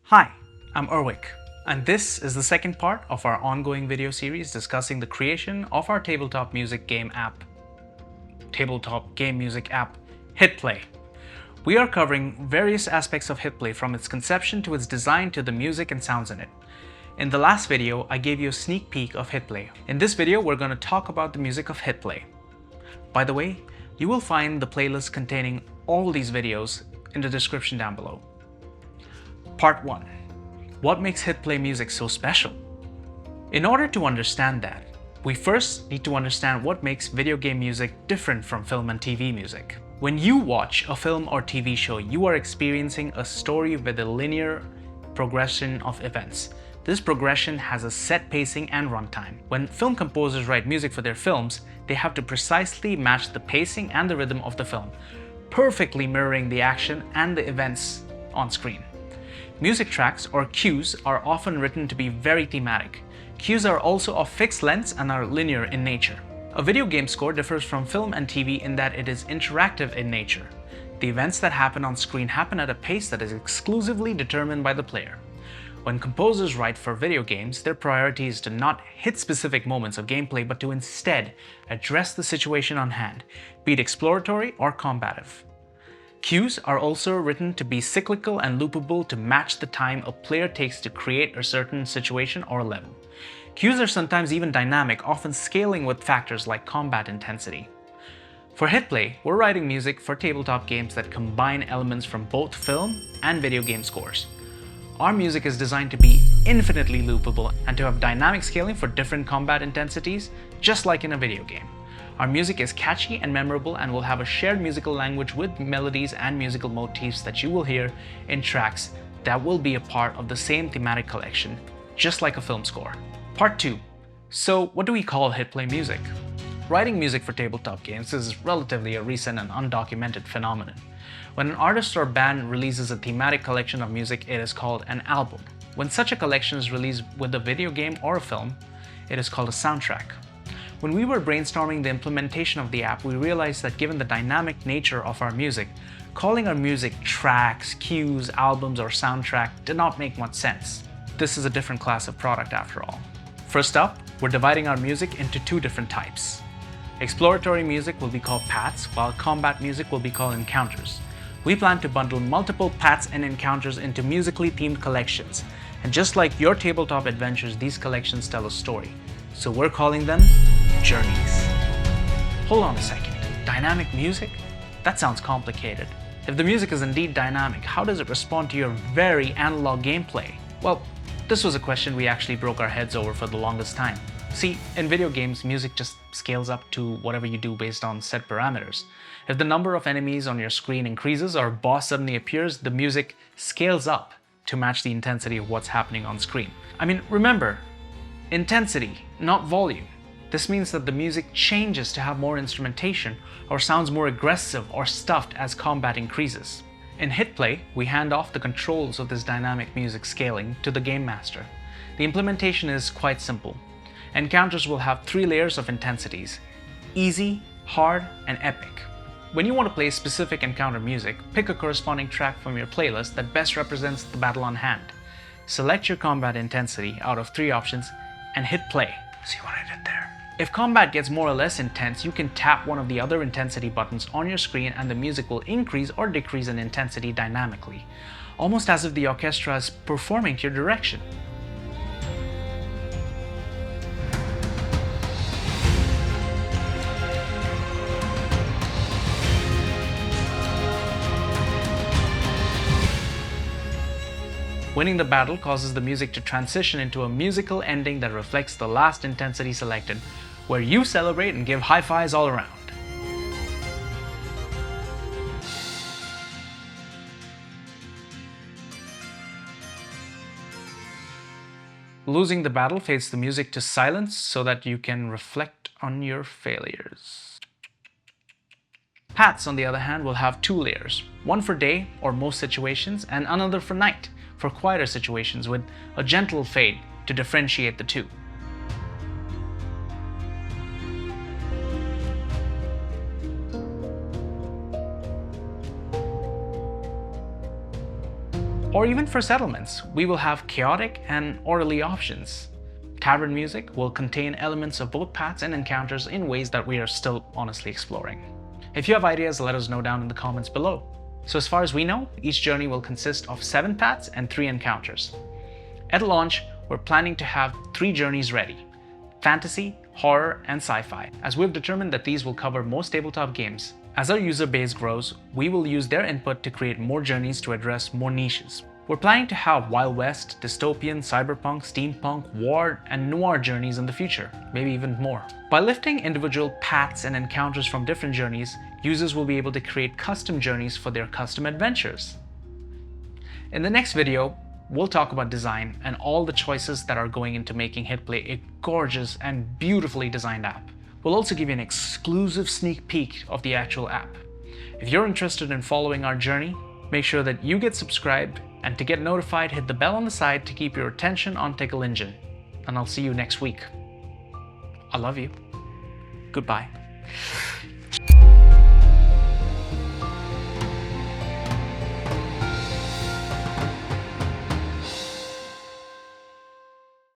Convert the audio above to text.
Hi, I'm 𝘶𝗶𝗶, and this is the second part of our ongoing video series discussing the creation of our tabletop game music app, HitPlay. We are covering various aspects of HitPlay from its conception to its design to the music and sounds in it. In the last video, I gave you a sneak peek of HitPlay. In this video, we're going to talk about the music of HitPlay. By the way, you will find the playlist containing all these videos in the description down below. Part 1. What makes HitPlay music so special? In order to understand that, we first need to understand what makes video game music different from film and TV music. When you watch a film or TV show, you are experiencing a story with a linear progression of events. This progression has a set pacing and runtime. When film composers write music for their films, they have to precisely match the pacing and the rhythm of the film, perfectly mirroring the action and the events on screen. Music tracks, or cues, are often written to be very thematic. Cues are also of fixed lengths and are linear in nature. A video game score differs from film and TV in that it is interactive in nature. The events that happen on screen happen at a pace that is exclusively determined by the player. When composers write for video games, their priority is to not hit specific moments of gameplay, but to instead address the situation on hand, be it exploratory or combative. Cues are also written to be cyclical and loopable to match the time a player takes to create a certain situation or level. Cues are sometimes even dynamic, often scaling with factors like combat intensity. For HitPlay, we're writing music for tabletop games that combine elements from both film and video game scores. Our music is designed to be infinitely loopable and to have dynamic scaling for different combat intensities, just like in a video game. Our music is catchy and memorable and will have a shared musical language with melodies and musical motifs that you will hear in tracks that will be a part of the same thematic collection, just like a film score. Part 2. So what do we call HitPlay music? Writing music for tabletop games is relatively a recent and undocumented phenomenon. When an artist or band releases a thematic collection of music, it is called an album. When such a collection is released with a video game or a film, it is called a soundtrack. When we were brainstorming the implementation of the app, we realized that given the dynamic nature of our music, calling our music tracks, cues, albums, or soundtrack did not make much sense. This is a different class of product after all. First up, we're dividing our music into two different types. Exploratory music will be called paths, while combat music will be called encounters. We plan to bundle multiple paths and encounters into musically themed collections. And just like your tabletop adventures, these collections tell a story. So we're calling them journeys. Hold on a second. Dynamic music? That sounds complicated. If the music is indeed dynamic, how does it respond to your very analog gameplay? Well, this was a question we actually broke our heads over for the longest time. See, in video games, music just scales up to whatever you do based on set parameters. If the number of enemies on your screen increases or a boss suddenly appears, the music scales up to match the intensity of what's happening on screen. I mean, remember, intensity, not volume. This means that the music changes to have more instrumentation or sounds more aggressive or stuffed as combat increases. In HitPlay, we hand off the controls of this dynamic music scaling to the game master. The implementation is quite simple. Encounters will have 3 layers of intensities: easy, hard, and epic. When you want to play specific encounter music, pick a corresponding track from your playlist that best represents the battle on hand. Select your combat intensity out of 3 options and hit play. See what I did there? If combat gets more or less intense, you can tap one of the other intensity buttons on your screen and the music will increase or decrease in intensity dynamically, almost as if the orchestra is performing to your direction. Winning the battle causes the music to transition into a musical ending that reflects the last intensity selected, where you celebrate and give high fives all around. Losing the battle fades the music to silence so that you can reflect on your failures. Paths, on the other hand, will have 2 layers, one for day or most situations and another for night, for quieter situations, with a gentle fade to differentiate the two. Or even for settlements, we will have chaotic and orderly options. Tavern music will contain elements of both paths and encounters in ways that we are still honestly exploring. If you have ideas, let us know down in the comments below. So as far as we know, each journey will consist of 7 paths and 3 encounters. At launch, we're planning to have 3 journeys ready: fantasy, horror, and sci-fi, as we've determined that these will cover most tabletop games. As our user base grows, we will use their input to create more journeys to address more niches. We're planning to have Wild West, dystopian, cyberpunk, steampunk, war, and noir journeys in the future, maybe even more. By lifting individual paths and encounters from different journeys, users will be able to create custom journeys for their custom adventures. In the next video, we'll talk about design and all the choices that are going into making HitPlay a gorgeous and beautifully designed app. We'll also give you an exclusive sneak peek of the actual app. If you're interested in following our journey, make sure that you get subscribed, and to get notified, hit the bell on the side to keep your attention on Tickle Engine. And I'll see you next week. I love you. Goodbye.